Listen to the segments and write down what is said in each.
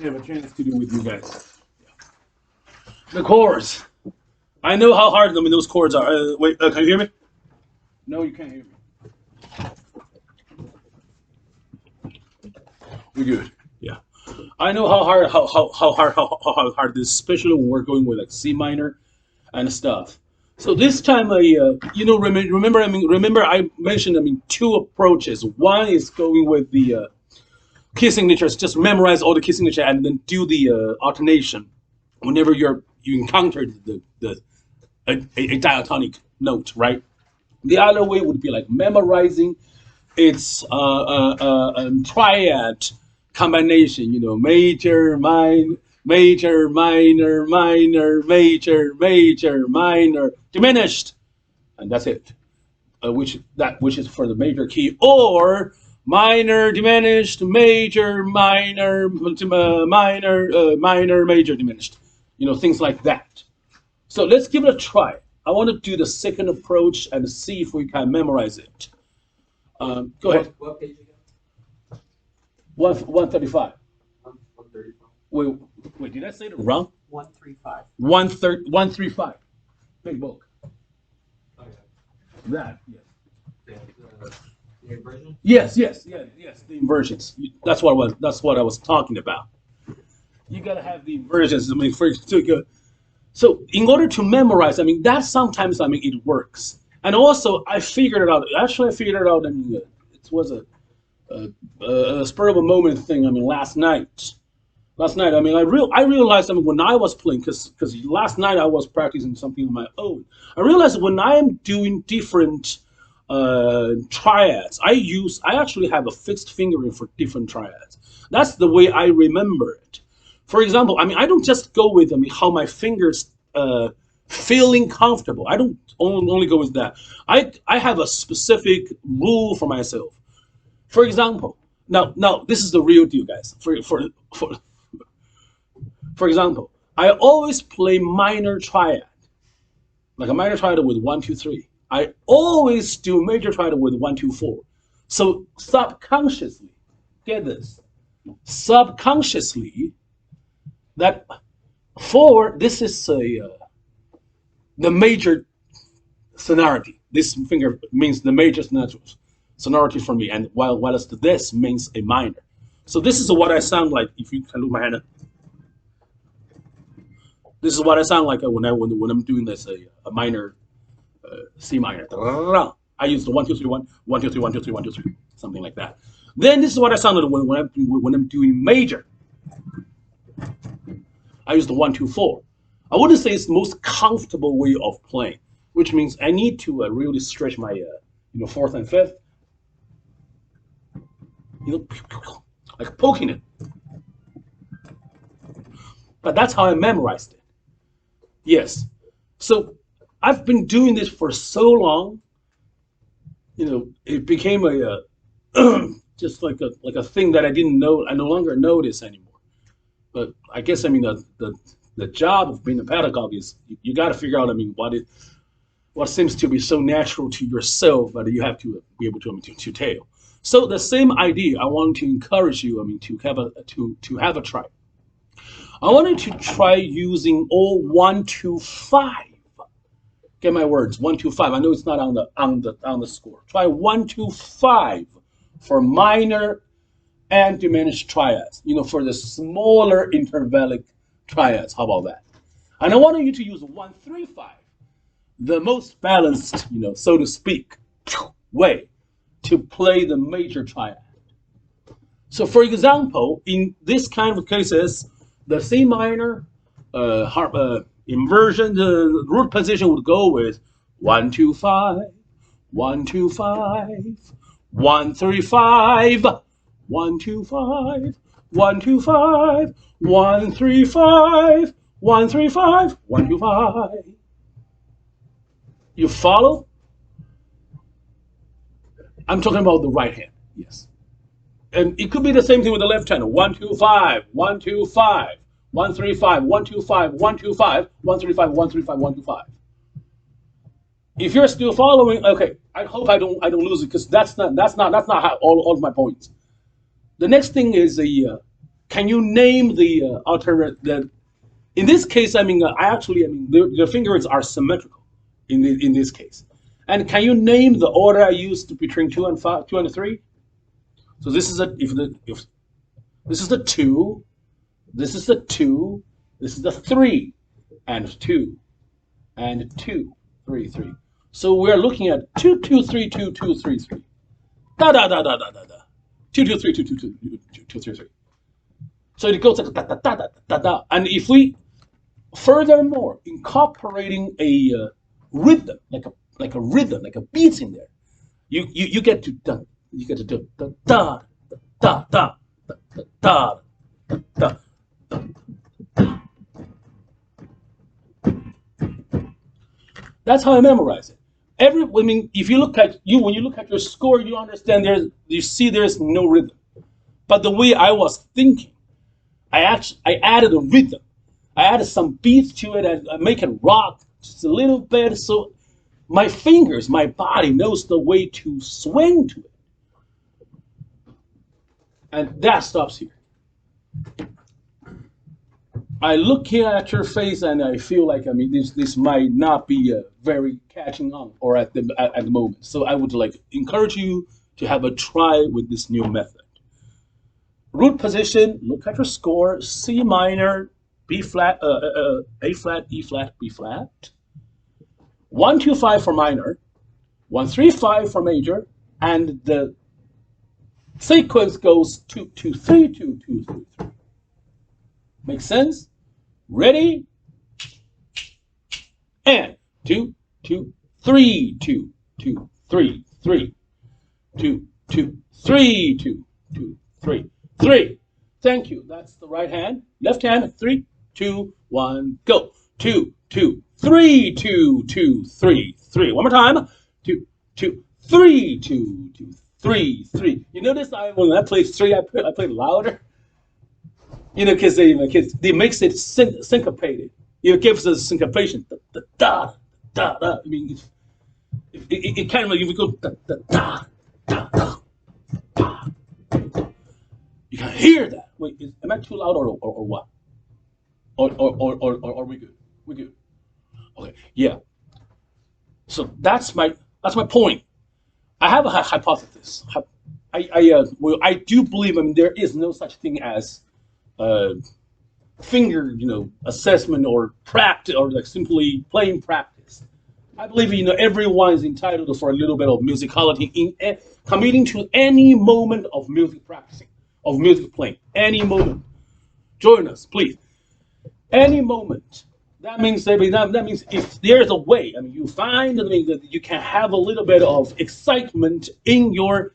have a chance to do with you guys. The chords. I know how hard those chords are. Wait, can you hear me? No, you can't hear me. We're good. Yeah. I know how hard this, especially when we're going with like C minor and stuff. So this time remember I mentioned two approaches. One is going with the key signatures, just memorize all the key signature and then do the alternation whenever you encounter the a diatonic note, right? The other way would be like memorizing its triad combination, major, major, minor, minor, major, major, minor, diminished, and that's it. Which is for the major key, or minor, diminished, major, minor, minor, minor, major, diminished. Things like that. So let's give it a try. I want to do the second approach and see if we can memorize it. Go ahead. What page again? 135. 135. Wait, did I say it wrong? 135. 135. Big book. Oh, yeah. That, yes. The inversion? Yes. The inversions. That's what I was talking about. You gotta have the inversions. So in order to memorize, that sometimes it works. And also I figured it out. Actually, I figured it out. It was a spur of a moment thing. Last night. I realized when I was playing, because last night I was practicing something on my own. I realized when I am doing different triads, I actually have a fixed fingering for different triads. That's the way I remember it. For example, I don't just go with how my fingers feeling comfortable. I don't only go with that. I have a specific rule for myself. For example, now this is the real deal, guys. For example, I always play minor triad, like a minor triad with 1 2 3. I always do major triad with 1 2 4. So subconsciously, get this. Subconsciously, that this is the major sonority. This finger means the major sonority for me, and whilst this means a minor. So this is what I sound like. If you can look my hand, this is what I sound like when I'm doing this a minor C minor. I use the 1 2 3 1 1 2 3 1 2 3 1 2 3, something like that. Then this is what I sounded when I'm doing major. I use the 1 2 4. I wouldn't say it's the most comfortable way of playing, which means I need to really stretch my fourth and fifth, like poking it. But that's how I memorized it. Yes. So I've been doing this for so long. It became a just like a thing that I didn't know. I no longer notice anymore. But I guess the job of being a pedagogue is you got to figure out what seems to be so natural to yourself, but you have to be able to tell. So the same idea, I want to encourage you to have a try. I wanted to try using all 1 2 5. Get my words, 1 2 5. I know it's not on the score. Try 1 2 5 for minor and diminished triads. For the smaller intervallic triads. How about that? And I wanted you to use 1 3 5, the most balanced, so to speak, way to play the major triad. So, for example, in this kind of cases, the C minor inversion, the root position would go with 1 2 5, 1 2 5, 1 3 5, 1 2 5, 1 2 5, 1 3 5, 1 3 5, 1 2 5. You follow? I'm talking about the right hand. Yes. And it could be the same thing with the left hand. 1 2 5, 1 2 5, 1 3 5, 1 2 5, 1 2 5, 1 3 5, 1 3 5, 1 2 5. If you're still following, okay, I hope I don't lose it, because that's not how all of my points. The next thing is Can you name the alternate? In this case, the fingers are symmetrical in this case. And can you name the order I used between 2 and 3? So this is if this is the 2, this is the 2, this is the 3, and 2, and 2, 3, 3. So we're looking at 2, 2, 3, 2, 2, 3, 3. Da da da da da da da. 2, 2, 3, 2, 2, 2, 2, 3, 3. So it goes like da da da da da da. And if we furthermore incorporating a rhythm, like a rhythm, like a beat in there, you get to da, you get to do da da da da da da da da. That's how I memorize it. If you look at when you look at your score, you understand you see there's no rhythm. But the way I was thinking, I added a rhythm. I added some beats to it and I make it rock just a little bit, so my fingers, my body knows the way to swing to it. And that stops here. I look here at your face and I feel like this might not be very catching on or at the moment. So I would like encourage you to have a try with this new method. Root position, look at your score, C minor, B flat, A flat, E flat, B flat. 1, 2, 5 for minor, 1, 3, 5 for major, and the sequence goes 2, 2, 3, 2, 2, 3, 3. Make sense? Ready? And 2, 2, 3, 2, 2, 3, 3, 2, 2, 3, 2, 2, 3, 3. Thank you. That's the right hand. Left hand. 3, 2, 1, go. 2, 2, 3, 2, 2, 3, 3. One more time. 2, 2, 3, 2, 2, 3, 3. You notice when I play 3, I play louder. Because they makes it syncopated. It gives us syncopation. Da da da da. It kind of like if we go da da da da da da. You can hear that. Wait, am I too loud or what? Or are we good? We're good. Okay, yeah. So that's my point. I have a hypothesis. I do believe there is no such thing as finger assessment or practice or like simply plain practice. I believe everyone is entitled for a little bit of musicality in committing to any moment of music practicing, of music playing, any moment. Join us, please. Any moment. That means if there's a way, you find that you can have a little bit of excitement in your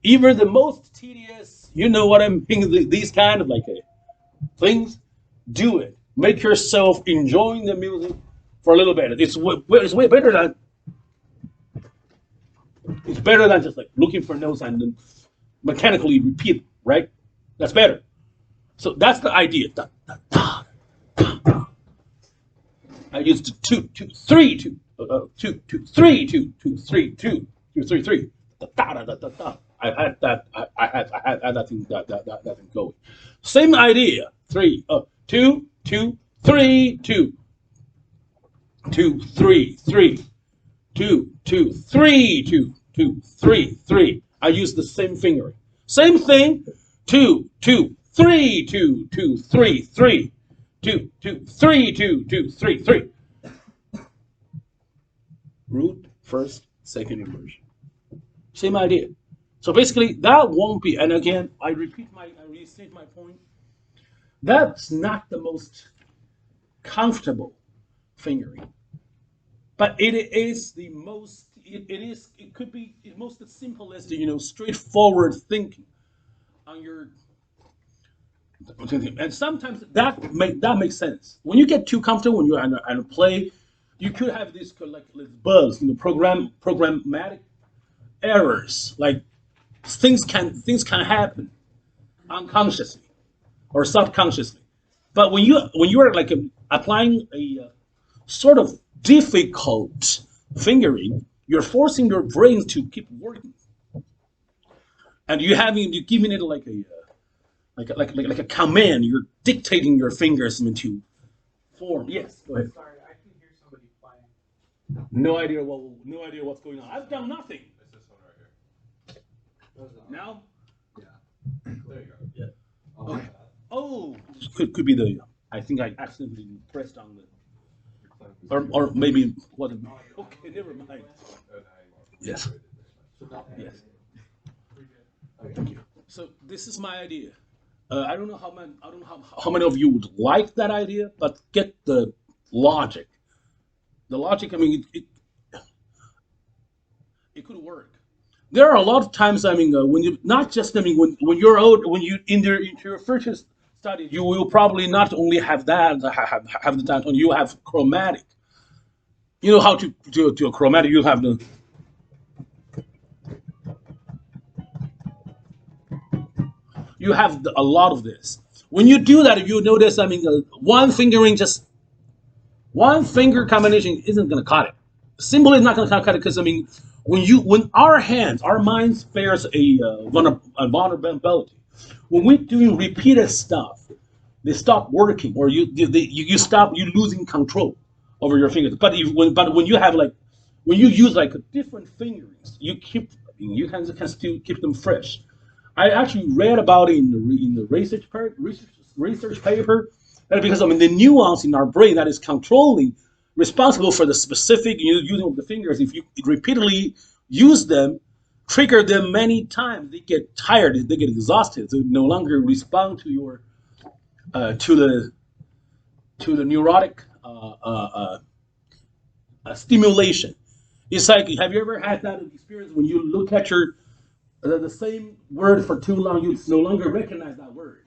even the most tedious, you know what I mean, these kind of things, do it. Make yourself enjoying the music for a little bit. It's way better than just like looking for notes and then mechanically repeat, right? That's better. So that's the idea. Da, da, da, da, da. I used 2, 2, 3, 2, 2, 2, 3, 2, 2, 3, 2, 2, 3, 3. Da, da, da, da, da. I had that. I had that thing going. Same idea. 3, 2, 2, 3, 2, 2, 3, 3, 2, 2, 3, 2, 2, 3, 3. I use the same fingering. Same thing. 2, 2, 3, 2, 2, 3, 3, 2, 2, 3, 2, 2, 3, 3. Root, first, second inversion. Same idea. So basically, that won't be. And again, I restate my point. That's not the most comfortable fingering, but it is the most. It could be the most simplest, straightforward thinking on your. And sometimes that makes sense. When you get too comfortable, when you're on a play, you could have this like bugs, programmatic errors. Like things can happen unconsciously or subconsciously. But when you are like applying a sort of difficult fingering, you're forcing your brain to keep working, and you're giving it like like a command. You're dictating your fingers into form. Yes, go ahead. Sorry, I can hear somebody playing. No idea what's going on. I've done nothing. It's this one right here. Now, There you go. Oh, okay. Oh, could be the. I think I accidentally pressed on the, or maybe it wasn't. Okay, never mind. Yes. so now- Yes. Pretty good. Thank you. So this is my idea. I don't know how many of you would like that idea, but get the logic. The logic. I mean, it could work. There are a lot of times. I mean, when you not just. I mean, when you're old, when you into your first study, you will probably not only have that have the time. You have chromatic. You know how to do a chromatic. You have the. You have a lot of this. When you do that, you notice. I mean, one finger combination isn't going to cut it. Symbol is not going to cut it because I mean, when our minds fares a vulnerability. When we're doing repeated stuff, they stop working, or you stop you losing control over your fingers. But when you have like when you use like different fingerings, you can still keep them fresh. I actually read about it in the research paper that because I mean the nuance in our brain that is controlling responsible for the specific using of the fingers. If you repeatedly use them, trigger them many times, they get tired, they get exhausted, they no longer respond to your to the neurotic stimulation. It's like have you ever had that experience when you look at the same word for too long, you no longer recognize that word.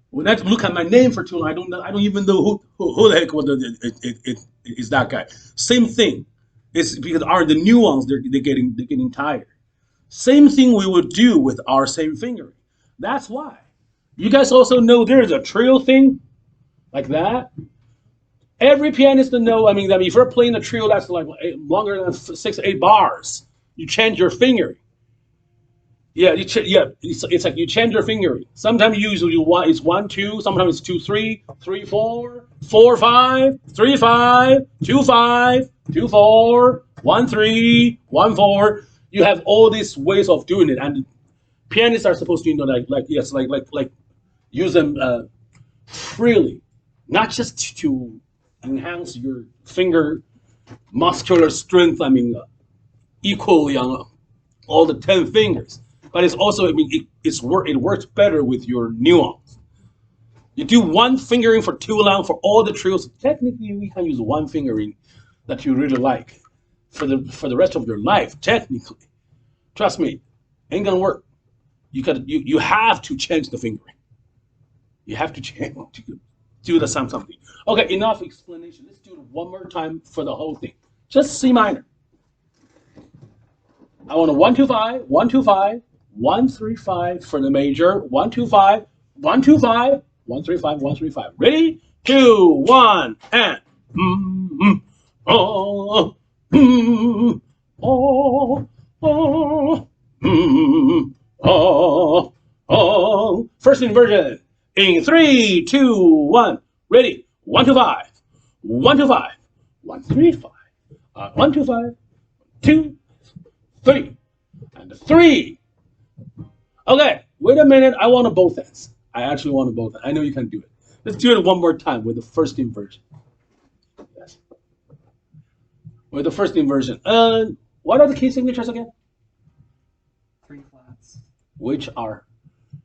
When I look at my name for too long, I don't even know who the heck it is that guy. Same thing. It's because the nuance they're getting tired. Same thing we would do with our same fingering. That's why. You guys also know there is a trio thing like that. Every pianist to know. I mean, if you're playing a trio that's like longer than 6 8 bars, you change your fingering. Yeah, it's like you change your fingering. Sometimes you usually it's 1 2. Sometimes it's 2 3 3 4 4 5 3 5 2 5 2 4 1 3 1 4. You have all these ways of doing it, and pianists are supposed to like use them freely, not just to enhance your finger muscular strength. I mean, equally on all the 10 fingers. But it's also, I mean, it works better with your nuance. You do one fingering for too long for all the trios. Technically, we can use one fingering that you really like for the rest of your life. Technically, trust me, ain't gonna work. You have to change the fingering. You have to change to do the something. Okay, enough explanation. Let's do it one more time for the whole thing. Just C minor. I want a 1 2 5 1 2 5 1 3 5 for the major. 1 2 5 1 2 5 1 3 5 1 3 5. Ready? 2 1 and oh oh oh oh oh. First inversion in 3 2 1. Ready? 1 2 5 1 2 5 1 3 5 1 2 5 2 3 and 3. Okay, wait a minute. I want a both ends. I actually want a both ends. I know you can do it. Let's do it one more time with the first inversion. Yes. With the first inversion. What are the key signatures again? 3 flats. Which are?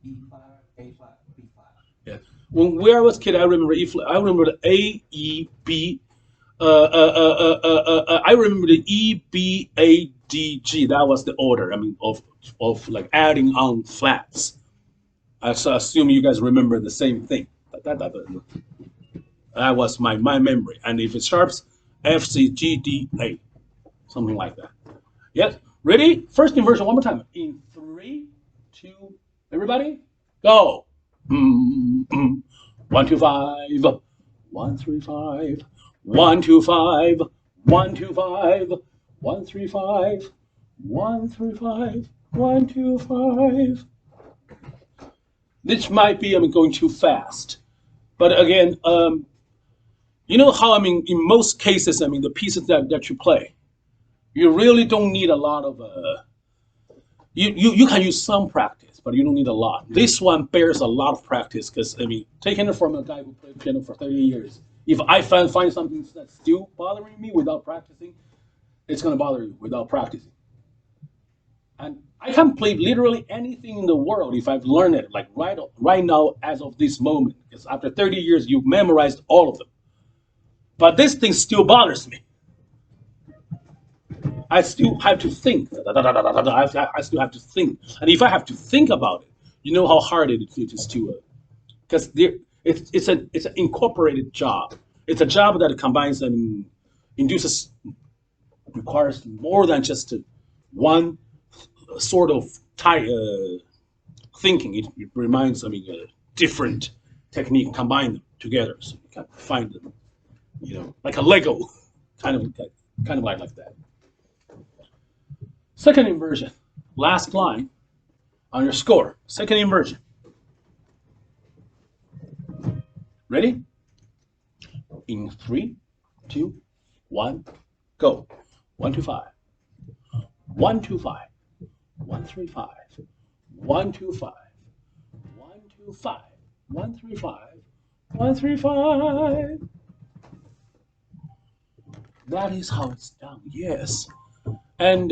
E flat, A flat, B flat. Yeah. When I was a kid, I remember E flat. I remember the A, E, B. I remember the E, B, A, D, G. That was the order. I mean, of like adding on flats. I assume you guys remember the same thing. That was my memory. And if it's sharps, F, C, G, D, A, something like that. Yes. Ready? First inversion one more time. In 3, 2, everybody, go. 1 2 5 1 3 5 1 2 5 1 2 5 1 3 5 1 3 5 1 2 5. This might be, I mean, going too fast. But again, you know how, I mean, in most cases, I mean, the pieces that you play, you really don't need a lot of, you can use some practice, but you don't need a lot. This one bears a lot of practice because, I mean, taking it from a guy who played piano for 30 years, if I find something that's still bothering me without practicing, it's going to bother you without practicing. And I can play literally anything in the world if I've learned it, like right now, as of this moment. Because after 30 years, you've memorized all of them. But this thing still bothers me. I still have to think. I still have to think. And if I have to think about it, you know how hard it is to, because it's an incorporated job. It's a job that combines and induces, requires more than just one sort of thinking. It reminds, I mean, a different technique, combine them together, so you can find them, like a Lego, kind of like that. Second inversion, last line on your score. Second inversion. Ready? In 3, 2, 1, go. 1, 2, 5. 1, 2, 5. 1, 3, 5. 1, 2, 5. 1, 2, 5. 1, 3, 5. 1, 3, 5. That is how it's done. Yes. And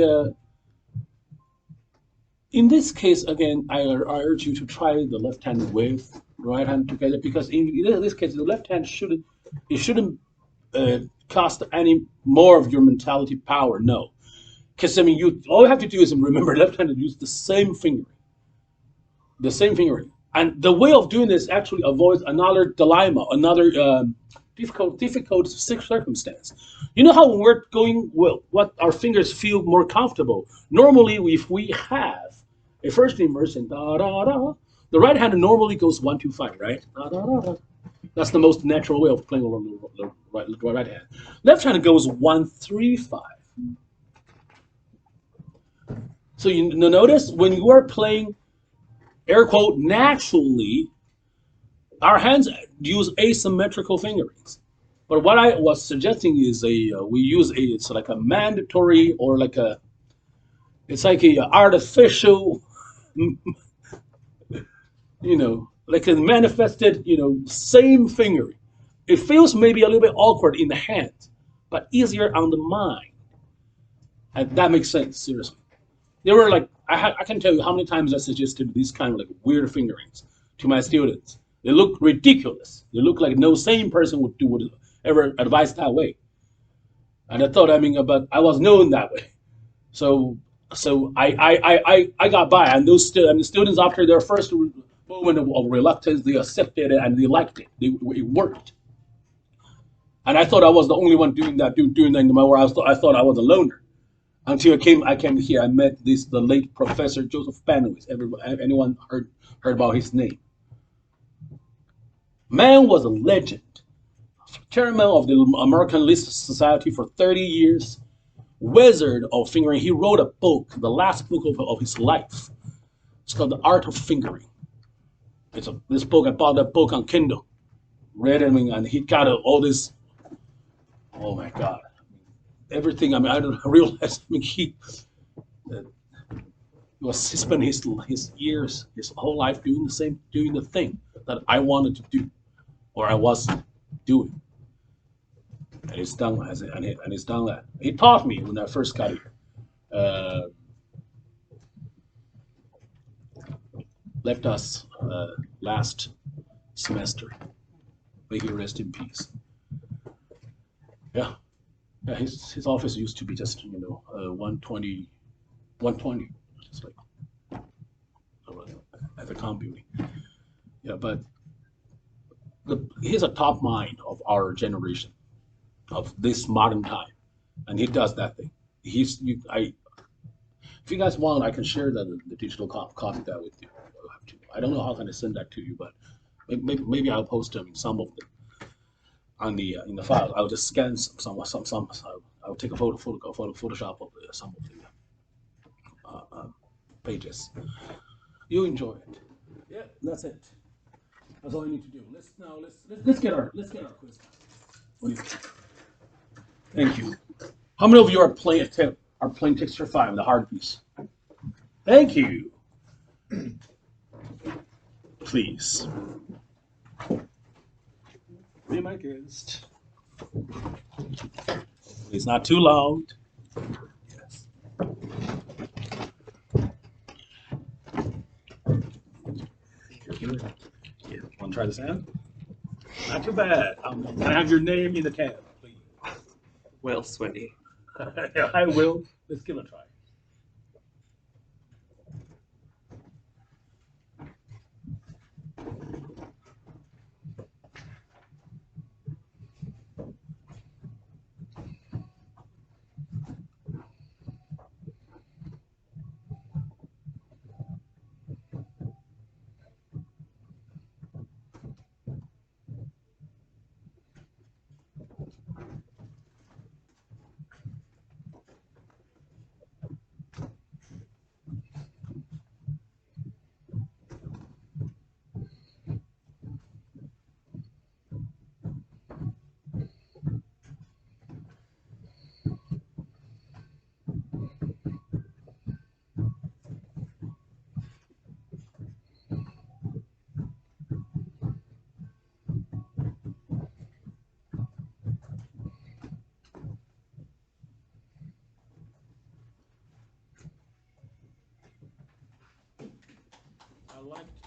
in this case, again, I urge you to try the left hand with right hand together, because in this case, the left hand shouldn't cost any more of your mentality power. No, because I mean, all you have to do is remember left hand use the same fingering, and the way of doing this actually avoids another dilemma, another difficult circumstance. You know how when we're going, well, what our fingers feel more comfortable. Normally, if we have a first inversion, da da da, the right hand normally goes 1, 2, 5, right? Da, da, da, da. That's the most natural way of playing along the right hand. Left hand goes 1, 3, 5. So you notice when you are playing, air quote, naturally, our hands use asymmetrical fingerings. But what I was suggesting is it's like a mandatory, or it's like a artificial, like a manifested, same fingering. It feels maybe a little bit awkward in the hands, but easier on the mind. And that makes sense, seriously. They were like, I can tell you how many times I suggested these kind of like weird fingerings to my students. They look ridiculous. They look like no sane person would ever advise that way. And I thought, I mean, but I was known that way. So I got by, and the students, after their first moment of reluctance, they accepted it and they liked it. It worked. And I thought I was the only one doing that in my world. I thought I was a loner until I came here. I met the late Professor Joseph Benoist. Anyone heard about his name? Man was a legend. Chairman of the American List Society for 30 years. Wizard of fingering. He wrote a book, the last book of his life. It's called The Art of Fingering. This book, I bought that book on Kindle. Read it, and he got all this. Oh my God. Everything, I mean, I don't realize, I mean, he spent his years, his whole life doing the thing that I wanted to do, or I was doing. And it's done, and it's done that. He taught me when I first got here. Left us last semester. May he rest in peace. Yeah. Yeah, his office used to be just 120, just like at the Town Building. Yeah, but he's a top mind of our generation, of this modern time, and he does that thing. If you guys want, I can share the digital copy that with you. I don't know how can I send that to you, but maybe I'll post some of them on the in the file. I'll just scan some. I'll take a Photoshop of some of the pages. You enjoy it. Yeah, that's it. That's all I need to do. Let's get our quiz. What do you think? Thank you. How many of you are playing Texture 5, the hard piece? Thank you. Please. Be my guest. It's not too loud. Yes. Yeah. Want to try this out? Not too bad. Can I have your name in the tab, please? Will Swindy. I will. Let's give it a try.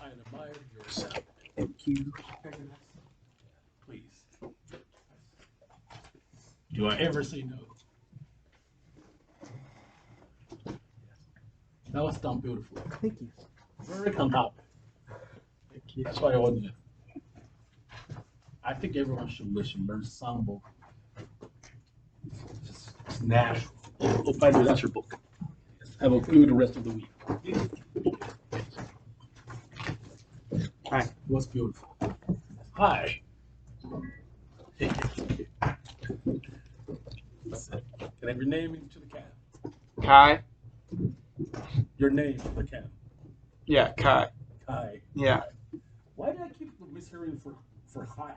I admire your sound. Thank you. Please. Do I ever say no? That was done beautifully. Thank you. Very on top. Thank you. That's why I want you. I think everyone should learn samba. It's natural. Oh, by the way, that's your book. Have a good rest of the week. Hi. It was beautiful. Hi. Can I have your name into the cab? Kai? Your name in the cab. Yeah, Kai. Hi. Yeah. Why did I keep mishearing for hi?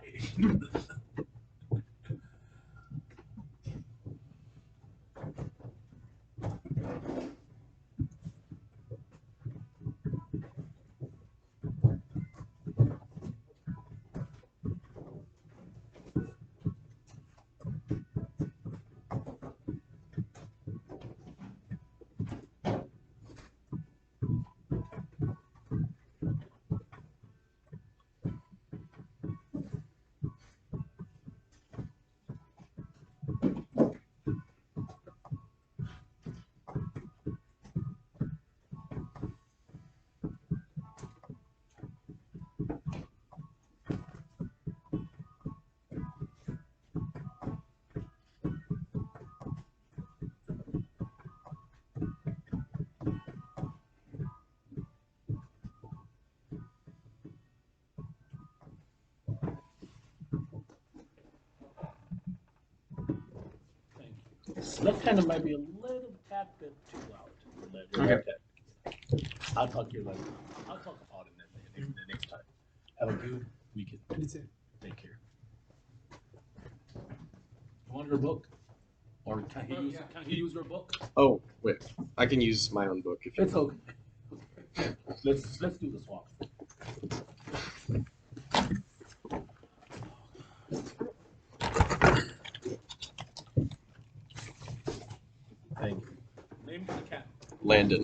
That kind of might be a little tad bit too loud. Okay. I'll talk to you later. I'll talk about it the next time. Have a good weekend. Take care. You want your book? Or can he use your book? Oh, wait. I can use my own book if you It's okay. Let's do the swap. Thank you. Name to the cat. Landon.